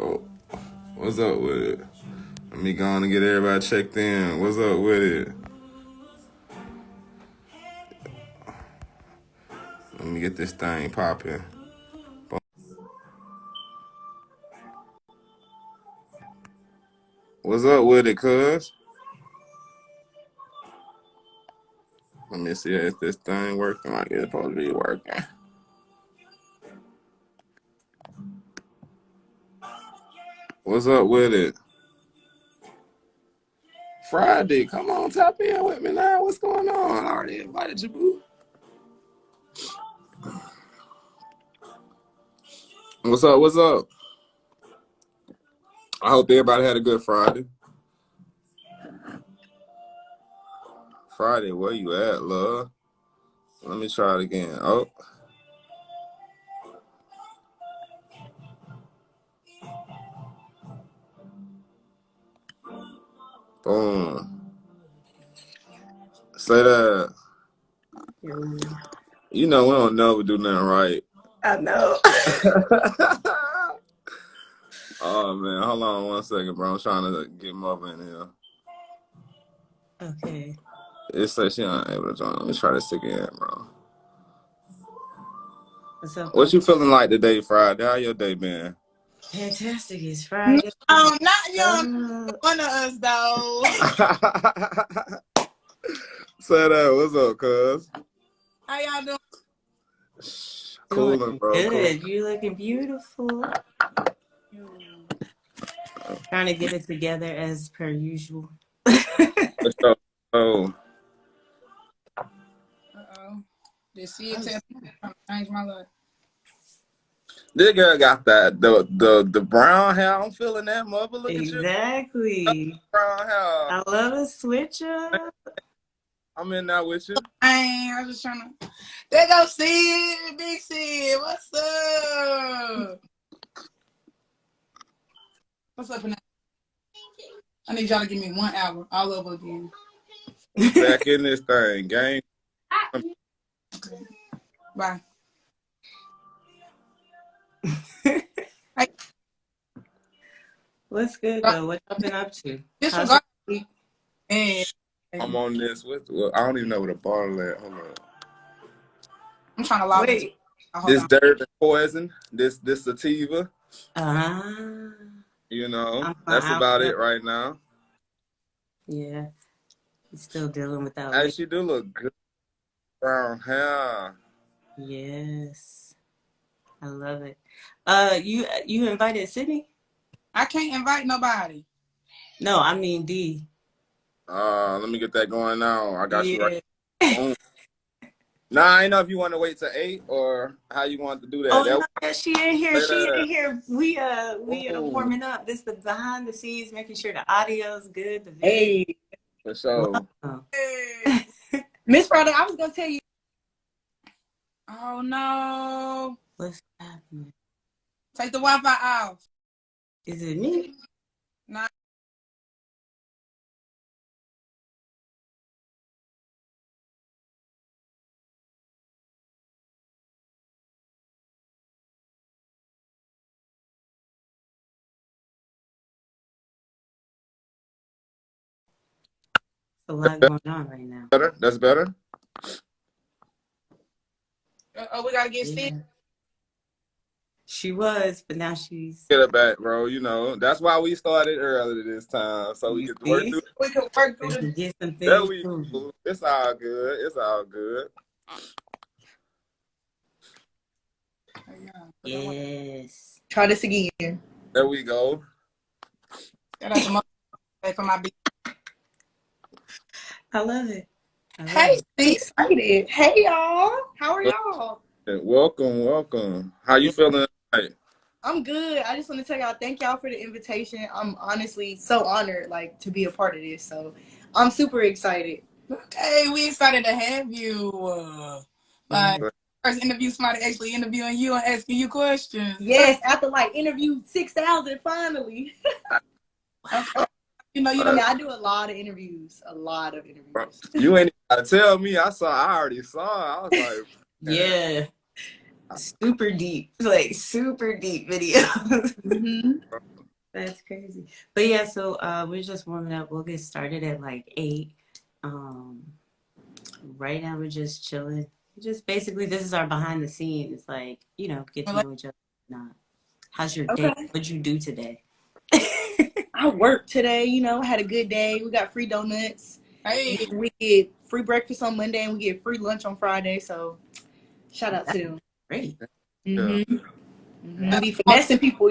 Oh, what's up with it? Let me go on and get everybody checked in. What's up with it? Let me get this thing popping. What's up with it, cuz? Let me see if this thing working like it's supposed to be working. What's up with it? Friday, come on, tap in with me now. What's going on? I already invited you, boo. What's up? What's up? I hope everybody had a good Friday. Friday, where you at, love? Let me try it again. Oh. Boom. Say that. You know we don't never do nothing right. I know. Oh, man. Hold on 1 second, bro. I'm trying to get Mother in here. Okay. It says she not able to join. Let me try this again, bro. What's up? What you feeling like today, Friday? How your day been? Fantastic. It's Friday. Not young. One of us, though. Say that. What's up, cuz? How y'all doing? Coolin', bro. Good. You looking beautiful. Trying to get it together as per usual. Oh. Did she tell me to change my life? This girl got that the brown hair. I'm feeling that, mother. Look exactly. at you. Brown hair. I love a switch up. I'm in there with you. I was just trying to. There go Sid, Big Sid. What's up? What's up, I need y'all to give me 1 hour all over again. Back in this thing, gang. Okay. Bye. What's good though? What you been up to? Disregard me. And I'm on this with. Well, I don't even know where the bottle at. Hold on. I'm trying to log in. This Durban Poison. This sativa. You know, that's about it right now. Yeah. You're still dealing with that. Hey, she do look good. Brown hair. Yes. I love it. You invited Sydney? I can't invite nobody. No, I mean D. Let me get that going now. I got you right. Nah, I know if you want to wait till 8 or how you want to do that. Oh, no, she in here. She in here. We are warming up. This is the behind the scenes, making sure the audio's good. The video. Hey. For sure. Hey. Miss Friday, I was gonna tell you. Oh no. What's happening? Take the Wi-Fi off. Is it me? Nah. A lot going on right now. Better? That's better? We gotta get sick. She was, but now she's... Get it back, bro. You know, that's why we started early this time. So we could work through. We could work through it. Get some there things. It's all good. It's all good. Yes. Try this again. There we go. For my beat. I love it. Hey, excited. Hey, y'all. How are y'all? Welcome. How you feeling tonight? I'm good. I just want to tell y'all, thank y'all for the invitation. I'm honestly so honored, like, to be a part of this. So I'm super excited. Okay, we excited to have you. First interview, somebody actually interviewing you and asking you questions. Yes, after like interview 6,000, finally. Okay. I do a lot of interviews. You ain't gotta tell me. I already saw. I was like, yeah. super deep, like super deep videos. Mm-hmm. That's crazy. But yeah, so we're just warming up. We'll get started at like 8. Um, right now we're just chilling. Just basically, this is our behind the scenes. Like, get to know each other. Not. How's your day? Okay. What'd you do today? I worked today, had a good day. We got free donuts. Hey, We get free breakfast on Monday and we get free lunch on Friday. So shout out to them. Great. Yeah. Mm-hmm. Be finessing people,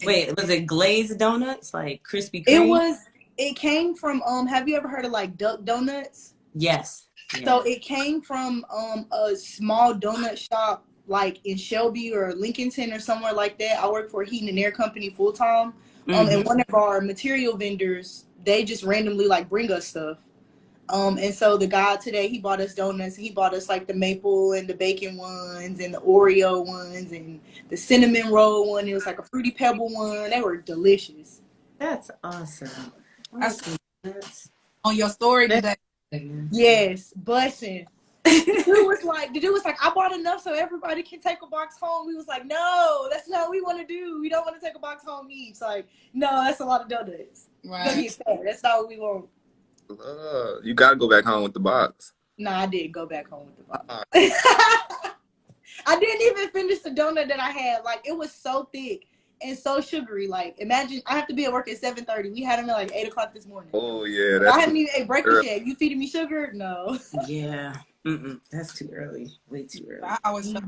Wait, was it glazed donuts, like Krispy Kreme? It came from have you ever heard of like Duck Donuts? Yes. So it came from a small donut shop like in Shelby or Lincolnton or somewhere like that. I work for a heating and air company full time. And one of our material vendors, they just randomly like bring us stuff. And so the guy today, he bought us donuts. He bought us like the maple and the bacon ones and the Oreo ones and the cinnamon roll one. It was like a fruity pebble one. They were delicious. That's awesome. I saw on your story today. Yes, bussin'. The dude was like, I bought enough so everybody can take a box home. We was like, no, that's not what we want to do. We don't want to take a box home each. Like, no, that's a lot of donuts. Right. That's not what we want. You gotta go back home with the box. Nah, I did go back home with the box. I didn't even finish the donut that I had. Like, it was so thick and so sugary. Like, imagine I have to be at work at 7:30. We had them at like 8 o'clock this morning. Oh yeah, I haven't even ate breakfast yet. You feeding me sugar? No. Yeah. That's too early. Way too early. I always felt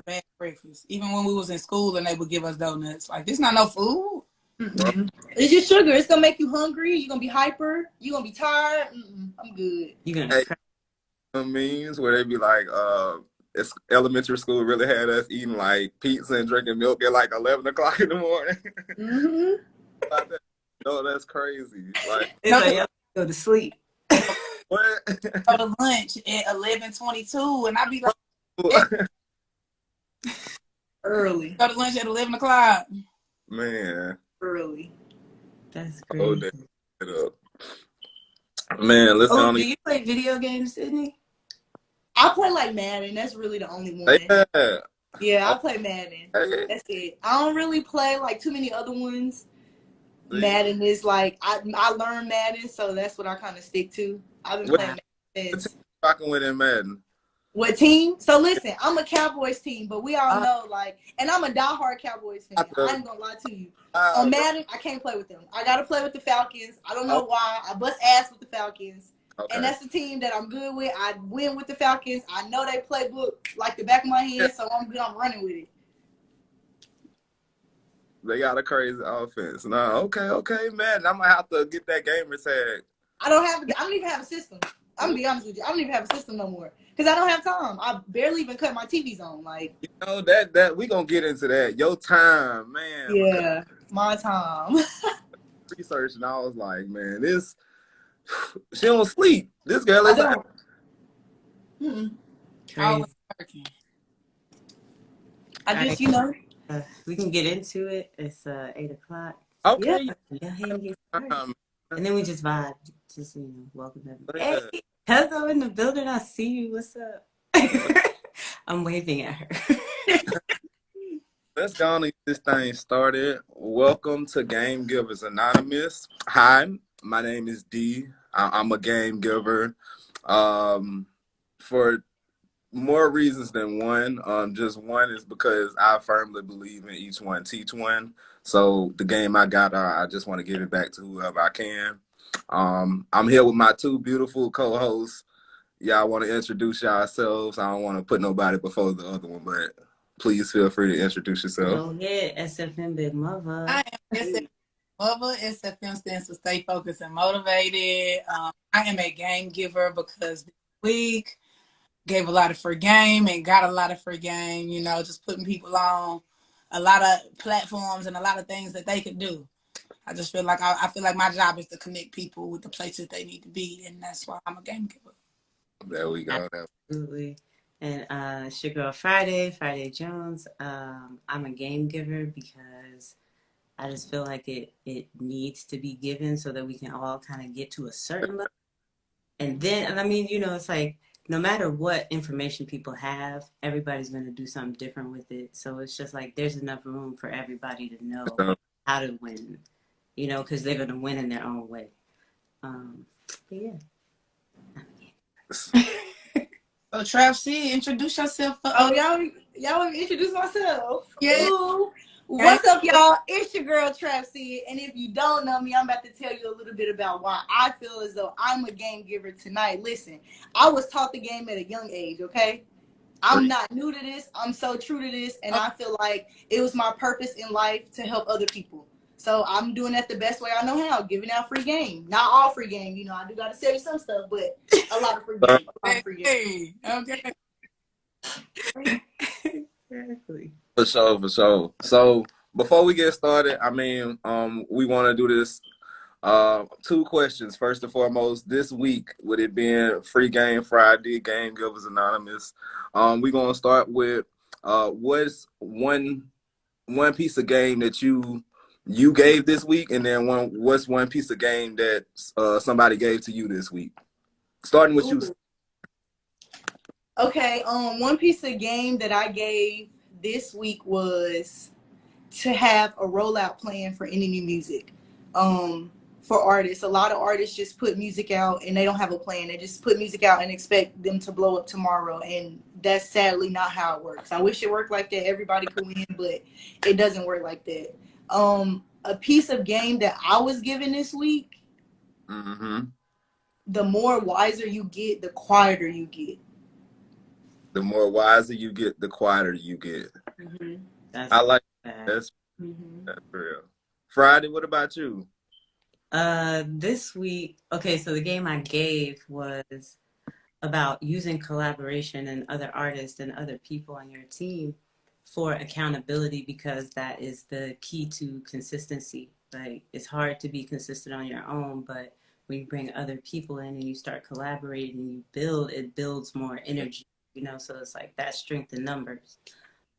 bad breakfast. Even when we was in school and they would give us donuts. Like, this not no food. It's just sugar. It's gonna make you hungry. You're gonna be hyper. You're gonna be tired. I'm good. You're gonna memes where they be like, it's elementary school really had us eating like pizza and drinking milk at like 11 o'clock in the morning. No, that's crazy. Like, go to sleep. what? Go to lunch at 11:22, and I be like, Early. go to lunch at 11 o'clock. Man. Early. That's Oh, crazy. that up. Man, listen. Do you play video games, Sydney? I play like Madden. That's really the only one. Yeah, I play Madden. That's it. I don't really play like too many other ones. Madden is like I learned Madden, so that's what I kind of stick to. I've been playing Madden. What team you rocking with in Madden? What team? So listen, I'm a Cowboys team, but we all know and I'm a diehard Cowboys fan. I ain't gonna lie to you. On Madden, I can't play with them. I gotta play with the Falcons. I don't know why. I bust ass with the Falcons. Okay. And that's the team that I'm good with. I win with the Falcons. I know they playbook like the back of my hand, so I'm running with it. They got a crazy offense. No, okay, man. I'm gonna have to get that gamer tag. I don't even have a system. I'm gonna be honest with you. I don't even have a system no more because I don't have time. I barely even cut my TVs on. Like, that we gonna get into that. Your time, man. Yeah, my time. Research, and I was like, man, she don't sleep. This girl is. Crazy. I just, we can get into it. It's 8 o'clock. Okay. Yeah, and then we just vibe. Just welcome everybody. Hey, Hello in the building. I see you. What's up? I'm waving at her. Let's go on and get this thing started. Welcome to Game Givers Anonymous. Hi, my name is D. I'm a game giver. For more reasons than one. Just one is because I firmly believe in each one teach one. So the game I got, I just want to give it back to whoever I can. I'm here with my two beautiful co-hosts. Y'all want to introduce yourselves? I don't want to put nobody before the other one, but please feel free to introduce yourself. Go ahead, SFM Big Mother. I am SFM Mother. SFM stands for Stay Focused and Motivated. I am a game giver because this week gave a lot of free game and got a lot of free game, just putting people on a lot of platforms and a lot of things that they could do. I just feel like I feel like my job is to connect people with the places they need to be, and that's why I'm a game giver. There we go. Absolutely. And it's your girl Friday Jones. I'm a game giver because I just feel like it needs to be given so that we can all kind of get to a certain level. And then, it's like no matter what information people have, everybody's going to do something different with it. So it's just like there's enough room for everybody to know how to win, you know, because they're going to win in their own way. But yeah. So TrapSyd, introduce yourself. Oh, y'all want me to introduce myself? Yeah. Ooh. What's up, y'all? It's your girl TrapSyd, and if you don't know me, I'm about to tell you a little bit about why I feel as though I'm a game giver tonight. Listen, I was taught the game at a young age, okay? I'm not new to this. I'm so true to this, and I feel like it was my purpose in life to help other people. So I'm doing that the best way I know how, giving out free game. Not all free game, you know, I do got to sell you some stuff, but a lot of free game. A lot of free game. Okay. Exactly. For sure. So before we get started, I mean, we want to do this. 2 questions. First and foremost, this week, with it being Free Game Friday, Game Givers Anonymous, we're gonna start with what's one piece of game that you gave this week, and then what's one piece of game that somebody gave to you this week. Starting with you. Okay, one piece of game that I gave this week was to have a rollout plan for any new music. For artists, a lot of artists just put music out and they don't have a plan. They just put music out and expect them to blow up tomorrow, and that's sadly not how it works. I wish it worked like that. Everybody could win, but it doesn't work like that. A piece of game that I was given this week, the more wiser you get, the quieter you get. The more wiser you get, the quieter you get. I like that. That's real. Friday, what about you? This week, okay, so the game I gave was about using collaboration and other artists and other people on your team for accountability, because that is the key to consistency. Like, it's hard to be consistent on your own, but when you bring other people in and you start collaborating and you build, it builds more energy, you know, so it's like that strength in numbers.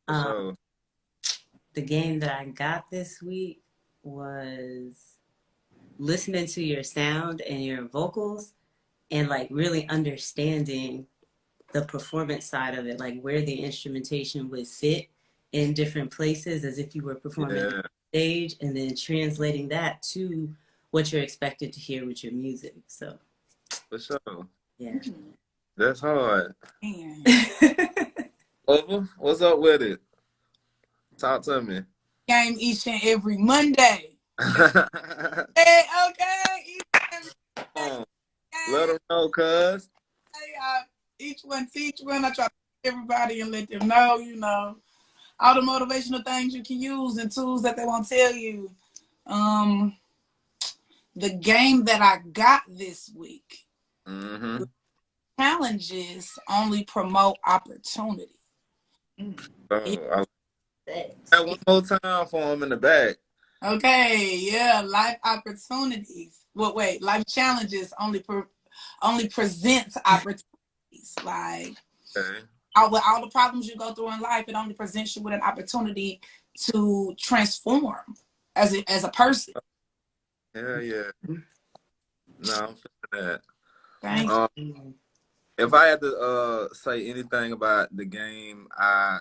The game that I got this week was listening to your sound and your vocals and like really understanding the performance side of it, like where the instrumentation would fit in different places as if you were performing on stage, and then translating that to what you're expected to hear with your music. So for sure. Yeah. That's hard. Over, what's up with it? Talk to me. Game each and every Monday. Hey, okay. Let them know, cuz. Each one, I try to everybody and let them know, you know, all the motivational things you can use and tools that they won't tell you. The game that I got this week, challenges only promote opportunity. One more time for them in the back. Okay, yeah, life opportunities. Life challenges only presents opportunities. Like, all the problems you go through in life, it only presents you with an opportunity to transform as a person. Yeah. No, I'm feeling that. Thank you. If I had to say anything about the game I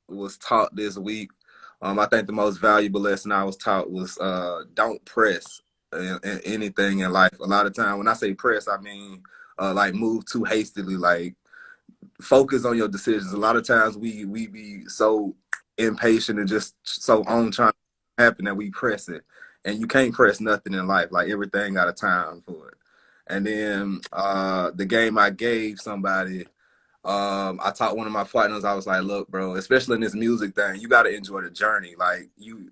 was taught this week, I think the most valuable lesson I was taught was don't press in anything in life. A lot of time when I say press, I mean like move too hastily. Like, focus on your decisions. A lot of times we be so impatient and just so on trying to happen that we press it, and you can't press nothing in life. Like, everything got a time for it. And then the game I gave somebody, I taught one of my partners, I was like, look, bro, especially in this music thing, you got to enjoy the journey. Like, you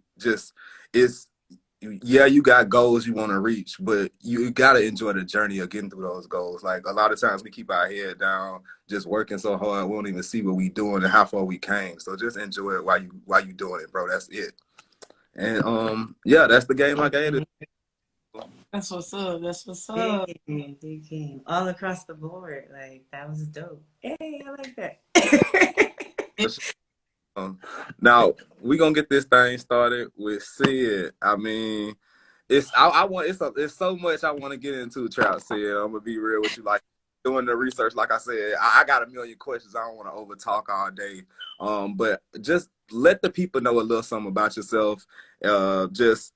got goals you want to reach, but you got to enjoy the journey of getting through those goals. Like, a lot of times we keep our head down, just working so hard, we don't even see what we doing and how far we came. So just enjoy it while you doing it, bro. That's it. And that's the game I gave it. That's what's up. Big game. All across the board. Like, that was dope. Hey, I like that. Now we're gonna get this thing started with Sid. I mean, it's so much I want to get into, TrapSyd. I'm gonna be real with you. Like, doing the research, like I said, I got a million questions. I don't want to over talk all day. But just let the people know a little something about yourself. Just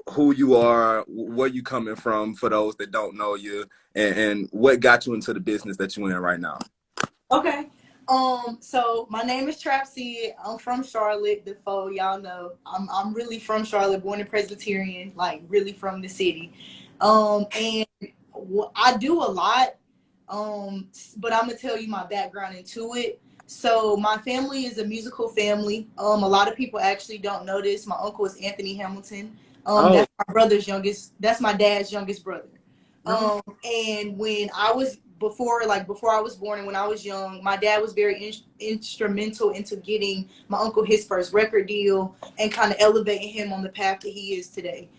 who you are, where you coming from for those that don't know you, and what got you into the business that you're in right now. Okay. So my name is TrapSyd. I'm from Charlotte, before y'all know. I'm really from Charlotte, born in Presbyterian, like really from the city. And I do a lot. But I'm gonna tell you my background into it. So my family is a musical family. A lot of people actually don't know this. My uncle is Anthony Hamilton. That's that's my dad's youngest brother. And when I was before I was born and when I was young, my dad was very instrumental into getting my uncle his first record deal and kind of elevating him on the path that he is today.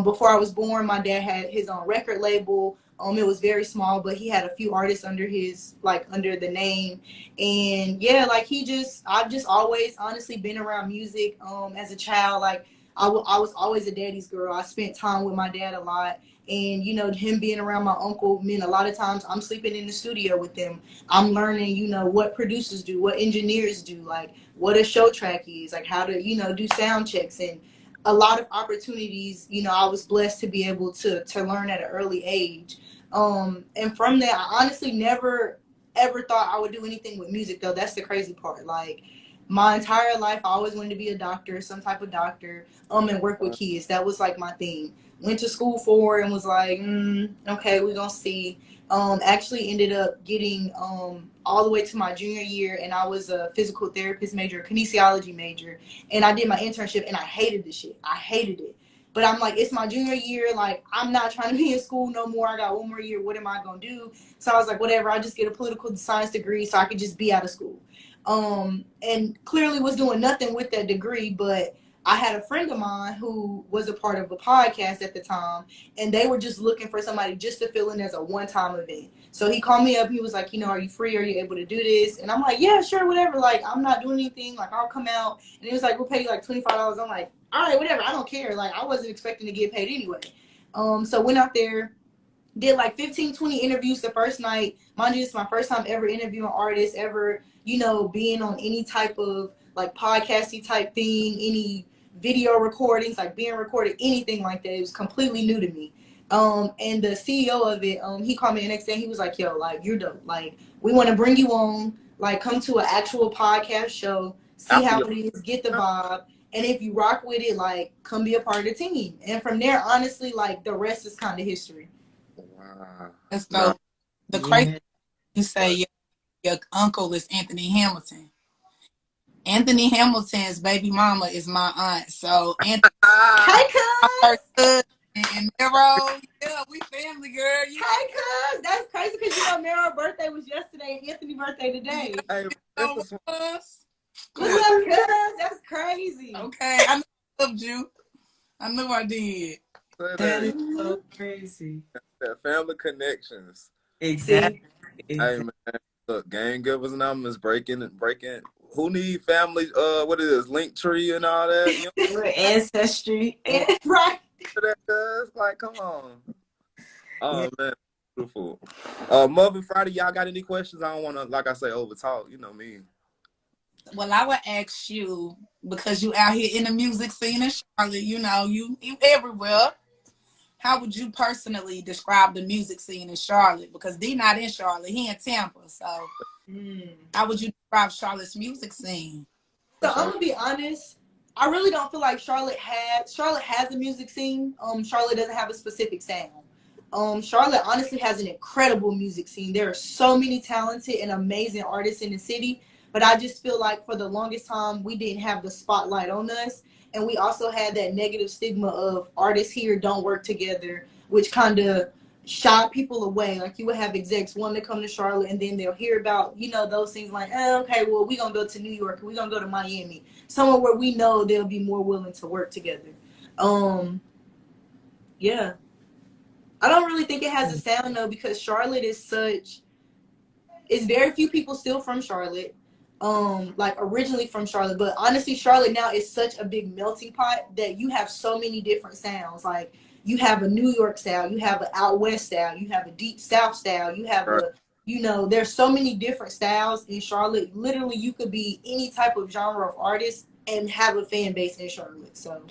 Before I was born, my dad had his own record label. It was very small, but he had a few artists under under the name. And yeah, I've just always honestly been around music. As a child, I was always a daddy's girl. I spent time with my dad a lot. And, you know, him being around my uncle meant a lot of times I'm sleeping in the studio with them. I'm learning, you know, what producers do, what engineers do, like what a show track is, like how to, you know, do sound checks. And a lot of opportunities, you know, I was blessed to be able to learn at an early age. And from there, I honestly never ever thought I would do anything with music, though. That's the crazy part. Like my entire life, I always wanted to be a doctor, some type of doctor, and work with kids. That was like my thing. Went to school for it and was like, okay, we're gonna see. Actually ended up getting all the way to my junior year, and I was a physical therapist major, a kinesiology major, and I did my internship, and I hated the shit. I hated it. But I'm like, it's my junior year. Like, I'm not trying to be in school no more. I got one more year. What am I going to do? So I was like, whatever. I'll just get a political science degree so I could just be out of school. And clearly was doing nothing with that degree. But I had a friend of mine who was a part of a podcast at the time. And they were just looking for somebody just to fill in as a one-time event. So he called me up. He was like, you know, are you free? Are you able to do this? And I'm like, yeah, sure, whatever. Like, I'm not doing anything. Like, I'll come out. And he was like, we'll pay you like $25. I'm like, all right, whatever. I don't care. Like, I wasn't expecting to get paid anyway. So went out there, did like 15, 20 interviews the first night. Mind you, it's my first time ever interviewing artists, ever, you know, being on any type of like podcasty type thing, any video recordings, like being recorded, anything like that. It was completely new to me. And the CEO of it, he called me the next day. He was like, yo, like, you're dope. Like, we want to bring you on, like, come to an actual podcast show, see how it is, get the vibe. And if you rock with it, like, come be a part of the team. And from there, honestly, like, the rest is kind of history. Wow. And so the crazy you say your uncle is Anthony Hamilton. Anthony Hamilton's baby mama is my aunt. So Anthony, Hi, cuz. and Mero, yeah, we family, girl. You Hi, cuz. That's crazy because you know Mero's birthday was yesterday and Anthony's birthday today. Hey, know this is us. What's up, cuz? That's crazy. Okay, I knew I loved you. I knew I did. That is so crazy. that family connections. Exactly. Hey man, look, game givers numbers breaking. Who need family? What it is, link tree and all that. You know Ancestry. Right. that does? Like, come on. Oh man, beautiful. Marvin Friday, y'all got any questions? I don't want to, like I say, over talk. You know me. Well, I would ask you, because you out here in the music scene in Charlotte, you know, you everywhere. How would you personally describe the music scene in Charlotte? Because D not in Charlotte, he in Tampa. So how would you describe Charlotte's music scene? So I'm gonna be honest. I really don't feel like Charlotte has a music scene. Charlotte doesn't have a specific sound. Charlotte honestly has an incredible music scene. There are so many talented and amazing artists in the city, but I just feel like for the longest time we didn't have the spotlight on us, and we also had that negative stigma of artists here don't work together, which kind of shy people away. Like you would have execs want to come to Charlotte, and then they'll hear about, you know, those things like, oh, okay, well, we're gonna go to New York, we're gonna go to Miami, somewhere where we know they'll be more willing to work together. Yeah, I don't really think it has a sound though, because Charlotte is it's very few people still from Charlotte, like originally from Charlotte, but honestly Charlotte now is such a big melting pot that you have so many different sounds. Like you have a New York style, you have an out west style, you have a deep south style, you have Right. a, you know, there's so many different styles in Charlotte. Literally, you could be any type of genre of artist and have a fan base in Charlotte. So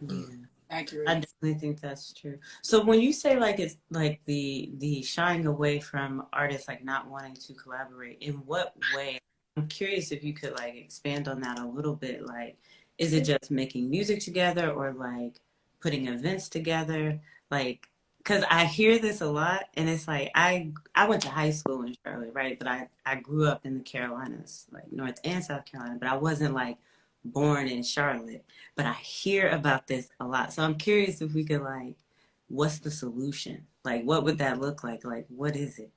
Yeah. Accurate. I definitely think that's true. So when you say like it's like the shying away from artists like not wanting to collaborate, in what way? I'm curious if you could like expand on that a little bit. Like, is it just making music together or like putting events together? Like, because I hear this a lot, and it's like I went to high school in Charlotte, right? But I grew up in the Carolinas, like North and South Carolina, but I wasn't like born in Charlotte. But I hear about this a lot. So I'm curious if we could like, what's the solution? Like, what would that look like? Like, what is it?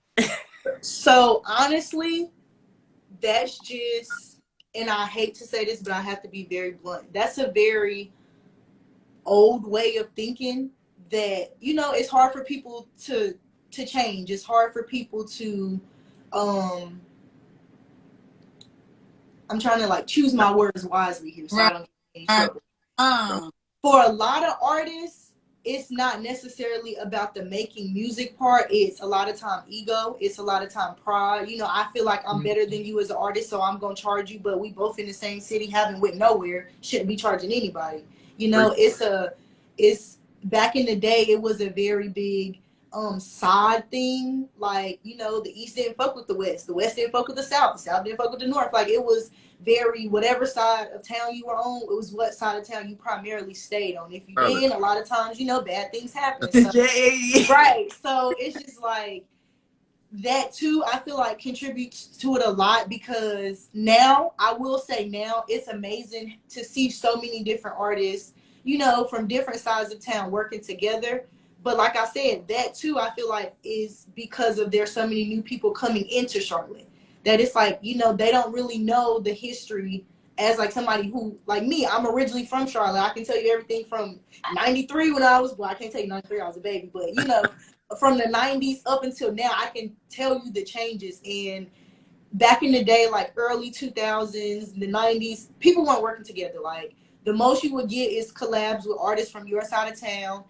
so honestly, that's just, and I hate to say this, but I have to be very blunt. That's a very old way of thinking that, you know, it's hard for people to change. It's hard for people to um I'm trying to like choose my words wisely here so I Right. don't get in trouble. Um, For a lot of artists, it's not necessarily about the making music part. It's a lot of time ego. It's a lot of time pride. You know, I feel like I'm better than you as an artist, so I'm gonna charge you. But we both in the same city, haven't went nowhere. Shouldn't be charging anybody. You know, it's back in the day. It was a very big side thing. Like, you know, the East didn't fuck with the West didn't fuck with the South didn't fuck with the North. Like, it was very, whatever side of town you were on, it was what side of town you primarily stayed on. If you Charlotte. didn't, a lot of times, you know, bad things happen. So, right. So it's just like that too, I feel like contributes to it a lot, because now, I will say now, it's amazing to see so many different artists, you know, from different sides of town working together. But like I said, that too, I feel like is because of there's so many new people coming into Charlotte, that it's like, you know, they don't really know the history as like somebody who, like me, I'm originally from Charlotte. I can tell you everything from 93 when I was, well, I can't tell you 93, I was a baby, but you know, from the 90s up until now, I can tell you the changes. And back in the day, like early 2000s, the 90s, people weren't working together. Like, the most you would get is collabs with artists from your side of town.